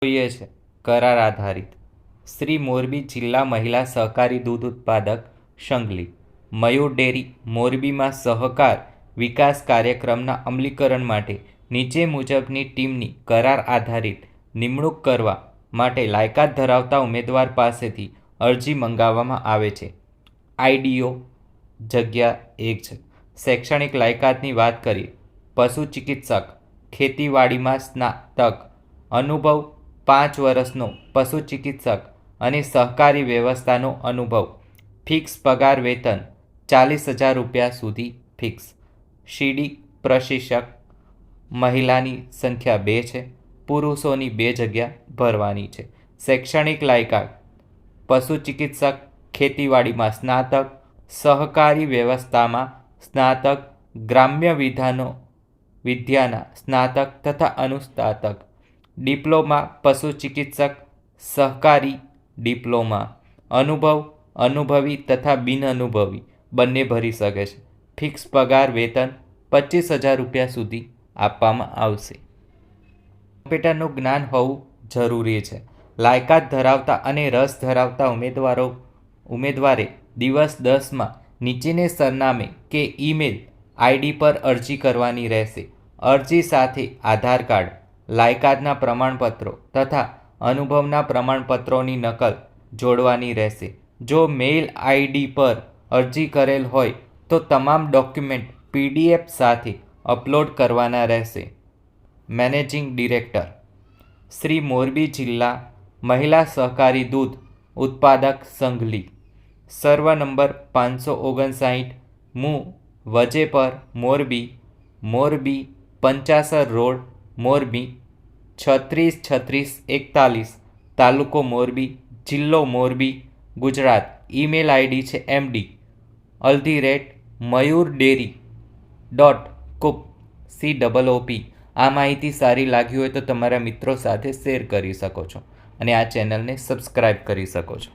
જોઈએ છે કરાર આધારિત શ્રી મોરબી જિલ્લા મહિલા સહકારી દૂધ ઉત્પાદક સંઘલી મયુર ડેરી મોરબીમાં સહકાર વિકાસ કાર્યક્રમના અમલીકરણ માટે નીચે મુજબની ટીમની કરાર આધારિત નિમણૂક કરવા માટે લાયકાત ધરાવતા ઉમેદવાર પાસેથી અરજી મંગાવવામાં આવે છે. આઈડીઓ જગ્યા 1 છે. શૈક્ષણિક લાયકાતની વાત કરીએ. પશુ ચિકિત્સક, ખેતીવાડીમાં સ્નાતક, અનુભવ 5 વર્ષનો પશુ ચિકિત્સક અને સહકારી વ્યવસ્થાનો અનુભવ. ફિક્સ પગાર વેતન 40,000 રૂપિયા સુધી ફિક્સ. સીડી પ્રશિક્ષક. મહિલાની સંખ્યા 2 છે. પુરુષોની 2 જગ્યા ભરવાની છે. શૈક્ષણિક લાયકાત પશુ ચિકિત્સક, ખેતીવાડીમાં સ્નાતક, સહકારી વ્યવસ્થામાં સ્નાતક, ગ્રામ્ય વિદ્યાના સ્નાતક તથા અનુસ્નાતક. ડિપ્લોમા પશુ ચિકિત્સક, સહકારી ડિપ્લોમા. અનુભવ અનુભવી તથા બિનઅનુભવી બંને ભરી શકે છે. ફિક્સ પગાર વેતન 25,000 રૂપિયા સુધી આપવામાં આવશે. કોમ્પ્યુટરનું જ્ઞાન હોવું જરૂરી છે. લાયકાત ધરાવતા અને રસ ધરાવતા ઉમેદવારે દિવસ 10માં નીચેને સરનામે કે ઈમેલ આઈડી પર અરજી કરવાની રહેશે. અરજી સાથે આધાર કાર્ડ, લાયકાતના પ્રમાણપત્રો તથા અનુભવના પ્રમાણપત્રોની નકલ જોડવાની રહેશે. જો મેઇલ આઈડી પર અરજી કરેલ હોય તો તમામ ડોક્યુમેન્ટ પીડીએફ સાથે અપલોડ કરવાના રહેશે. મેનેજિંગ ડિરેક્ટર શ્રી મોરબી જિલ્લા મહિલા સહકારી દૂધ ઉત્પાદક સંઘલી. સર્વ નંબર 559 મુ વજેપર મોરબી, મોરબી 50 રોડ મોરબી 363641, તાલુકો મોરબી, જિલ્લો મોરબી, ગુજરાત. ઈમેલ આઈડી છે md@mayurdairy.coop. આ માહિતી સારી લાગી હોય તો તમારા મિત્રો સાથે શેર કરી શકો છો અને આ ચેનલને સબસ્ક્રાઈબ કરી શકો છો.